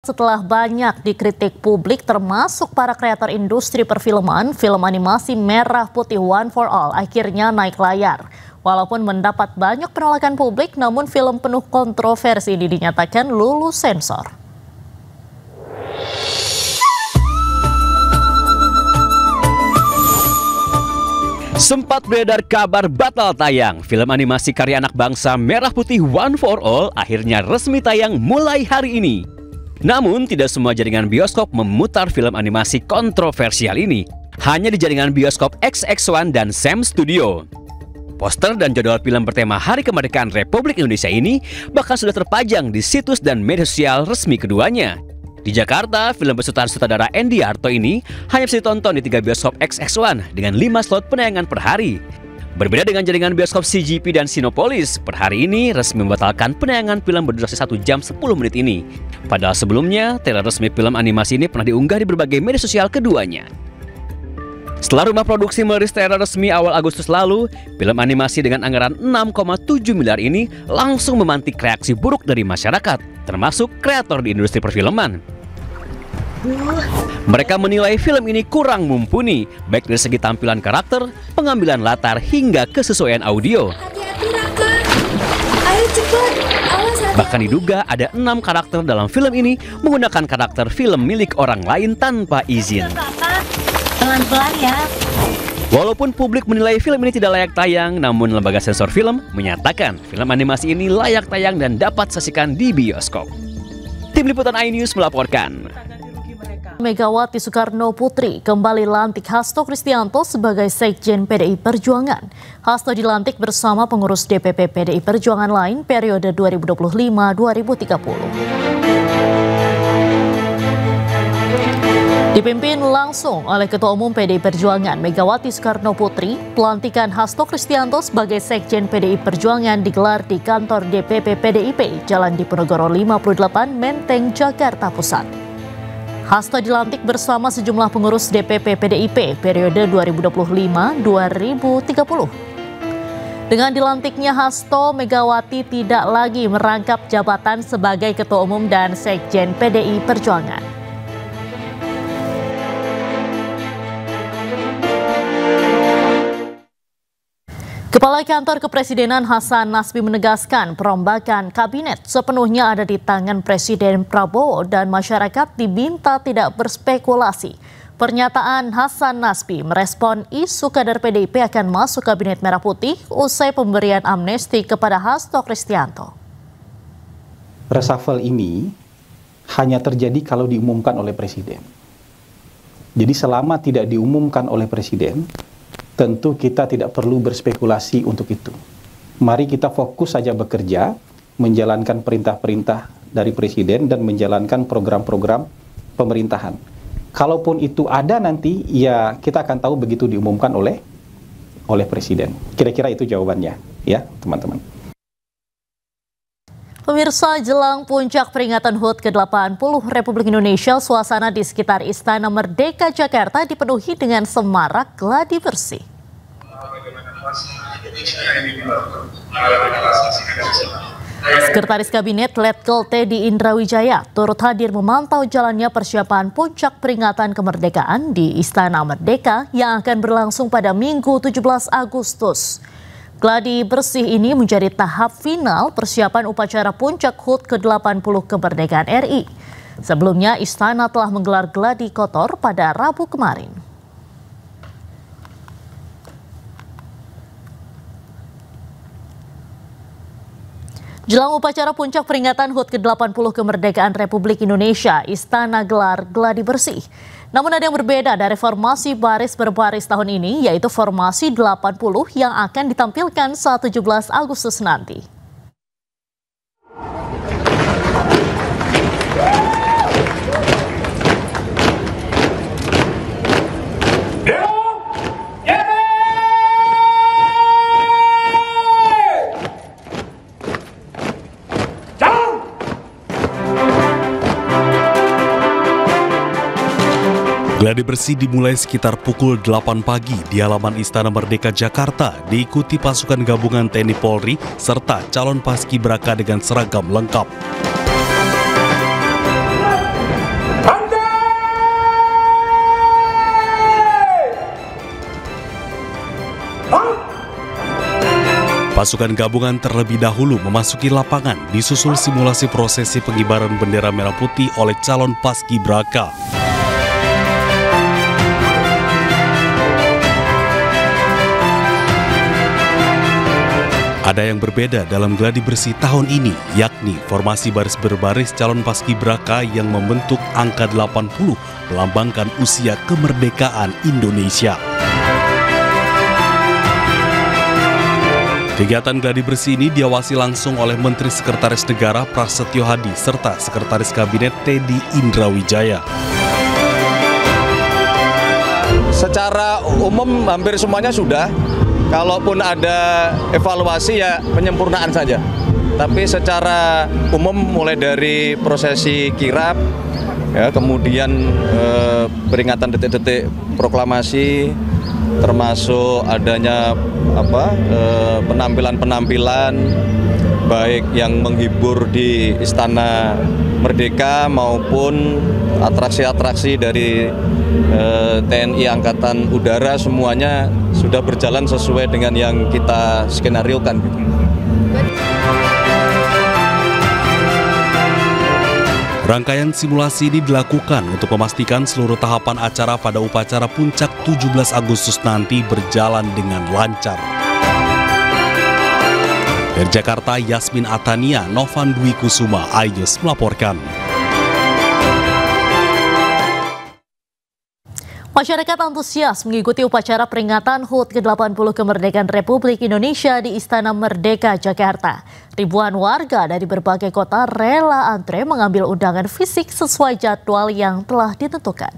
setelah banyak dikritik publik termasuk para kreator industri perfilman, film animasi Merah Putih One for All akhirnya naik layar. Walaupun mendapat banyak penolakan publik, namun film penuh kontroversi ini dinyatakan lulus sensor. Sempat beredar kabar batal tayang, film animasi karya anak bangsa Merah Putih One for All akhirnya resmi tayang mulai hari ini. Namun tidak semua jaringan bioskop memutar film animasi kontroversial ini. Hanya di jaringan bioskop XX1 dan Sam Studio. Poster dan jadwal film bertema Hari Kemerdekaan Republik Indonesia ini bahkan sudah terpajang di situs dan media sosial resmi keduanya. Di Jakarta, film besutan sutradara Endy Harto ini hanya bisa ditonton di 3 bioskop XX1 dengan 5 slot penayangan per hari. Berbeda dengan jaringan bioskop CGV dan Sinopolis, per hari ini resmi membatalkan penayangan film berdurasi 1 jam 10 menit ini. Padahal sebelumnya, trailer resmi film animasi ini pernah diunggah di berbagai media sosial keduanya. Setelah rumah produksi merilis trailer resmi awal Agustus lalu, film animasi dengan anggaran 6,7 miliar ini langsung memantik reaksi buruk dari masyarakat, termasuk kreator di industri perfilman. Mereka menilai film ini kurang mumpuni, baik dari segi tampilan karakter, pengambilan latar, hingga kesesuaian audio. Bahkan diduga ada 6 karakter dalam film ini menggunakan karakter film milik orang lain tanpa izin. Pelan-pelan ya. Walaupun publik menilai film ini tidak layak tayang, namun lembaga sensor film menyatakan film animasi ini layak tayang dan dapat saksikan di bioskop. Tim Liputan iNews melaporkan. Megawati Soekarno Putri kembali lantik Hasto Kristianto sebagai Sekjen PDI Perjuangan. Hasto dilantik bersama pengurus DPP PDI Perjuangan lain periode 2025-2030. Dipimpin langsung oleh Ketua Umum PDI Perjuangan Megawati Soekarno Putri, pelantikan Hasto Kristianto sebagai Sekjen PDI Perjuangan digelar di kantor DPP PDIP, Jalan Diponegoro 58, Menteng, Jakarta Pusat. Hasto dilantik bersama sejumlah pengurus DPP PDIP periode 2025-2030. Dengan dilantiknya Hasto, Megawati tidak lagi merangkap jabatan sebagai Ketua Umum dan Sekjen PDI Perjuangan. Kepala Kantor Kepresidenan Hasan Nasbi menegaskan perombakan kabinet sepenuhnya ada di tangan Presiden Prabowo dan masyarakat diminta tidak berspekulasi. Pernyataan Hasan Nasbi merespon isu kader PDIP akan masuk Kabinet Merah Putih usai pemberian amnesti kepada Hasto Kristianto. Reshuffle ini hanya terjadi kalau diumumkan oleh Presiden. Jadi selama tidak diumumkan oleh Presiden, tentu kita tidak perlu berspekulasi untuk itu. Mari kita fokus saja bekerja, menjalankan perintah-perintah dari Presiden dan menjalankan program-program pemerintahan. Kalaupun itu ada nanti, ya kita akan tahu begitu diumumkan oleh Presiden. Kira-kira itu jawabannya, ya teman-teman. Pemirsa, jelang puncak peringatan HUT ke-80 Republik Indonesia, suasana di sekitar Istana Merdeka Jakarta dipenuhi dengan semarak gladi bersih. Sekretaris Kabinet Letkol Teddy Indrawijaya turut hadir memantau jalannya persiapan puncak peringatan kemerdekaan di Istana Merdeka yang akan berlangsung pada Minggu 17 Agustus. Gladi bersih ini menjadi tahap final persiapan upacara puncak HUT ke-80 kemerdekaan RI. Sebelumnya, Istana telah menggelar gladi kotor pada Rabu kemarin. Jelang upacara puncak peringatan HUT ke-80 kemerdekaan Republik Indonesia, Istana gelar gladi bersih. Namun ada yang berbeda dari formasi baris berbaris tahun ini, yaitu formasi 80 yang akan ditampilkan saat 17 Agustus nanti. Gladi bersih dimulai sekitar pukul 8 pagi di halaman Istana Merdeka Jakarta, diikuti pasukan gabungan TNI Polri serta calon paskibraka dengan seragam lengkap. Pasukan gabungan terlebih dahulu memasuki lapangan disusul simulasi prosesi pengibaran bendera merah putih oleh calon paskibraka. Ada yang berbeda dalam gladi bersih tahun ini, yakni formasi baris berbaris calon paskibraka yang membentuk angka 80 melambangkan usia kemerdekaan Indonesia. Kegiatan gladi bersih ini diawasi langsung oleh Menteri Sekretaris Negara Prasetyo Hadi serta Sekretaris Kabinet Teddy Indrawijaya. Secara umum hampir semuanya sudah. Kalaupun ada evaluasi ya penyempurnaan saja. Tapi secara umum mulai dari prosesi kirap, ya, kemudian peringatan detik-detik proklamasi, termasuk adanya penampilan-penampilan baik yang menghibur di Istana Merdeka maupun atraksi-atraksi dari TNI Angkatan Udara, semuanya sudah berjalan sesuai dengan yang kita skenariokan. Rangkaian simulasi ini dilakukan untuk memastikan seluruh tahapan acara pada upacara puncak 17 Agustus nanti berjalan dengan lancar. Dari Jakarta, Yasmin Atania, Novan Dwi Kusuma, iNews melaporkan. Masyarakat antusias mengikuti upacara peringatan HUT ke-80 Kemerdekaan Republik Indonesia di Istana Merdeka, Jakarta. Ribuan warga dari berbagai kota rela antre mengambil undangan fisik sesuai jadwal yang telah ditentukan.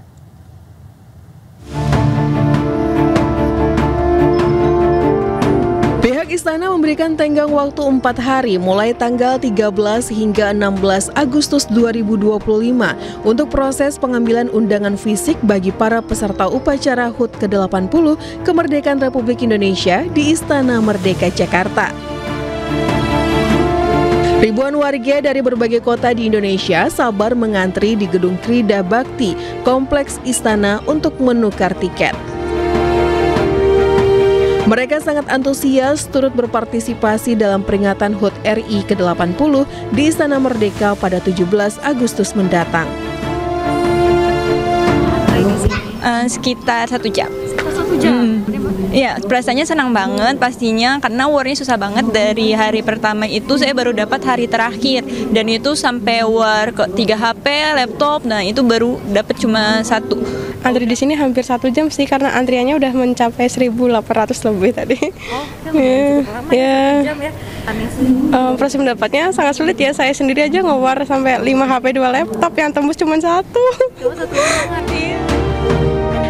Pihak istana memberikan tenggang waktu 4 hari mulai tanggal 13 hingga 16 Agustus 2025 untuk proses pengambilan undangan fisik bagi para peserta upacara HUT ke-80 Kemerdekaan Republik Indonesia di Istana Merdeka, Jakarta. Ribuan warga dari berbagai kota di Indonesia sabar mengantri di Gedung Krida Bakti, Kompleks Istana untuk menukar tiket. Mereka sangat antusias turut berpartisipasi dalam peringatan HUT RI ke-80 di Istana Merdeka pada 17 Agustus mendatang. Sekitar 1 jam. 1 jam? Iya, perasaannya senang banget pastinya karena warnya susah banget. Dari hari pertama itu saya baru dapat hari terakhir dan itu sampai war ke 3 HP, laptop, nah itu baru dapat cuma 1. Antri di sini hampir 1 jam sih karena antriannya udah mencapai 1.800 lebih tadi. Proses mendapatnya sangat sulit ya, saya sendiri aja ngewar sampai 5 HP 2 laptop, yang tembus cuma 1.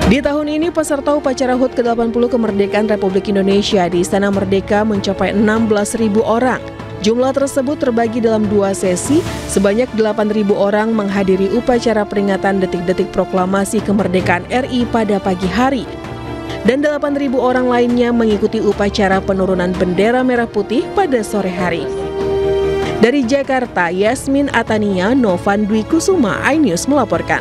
Di tahun ini peserta upacara HUT ke-80 Kemerdekaan Republik Indonesia di Istana Merdeka mencapai 16.000 orang. Jumlah tersebut terbagi dalam 2 sesi, sebanyak 8.000 orang menghadiri upacara peringatan detik-detik proklamasi kemerdekaan RI pada pagi hari. Dan 8.000 orang lainnya mengikuti upacara penurunan bendera merah putih pada sore hari. Dari Jakarta, Yasmin Atania, Novan Dwi Kusuma, iNews melaporkan.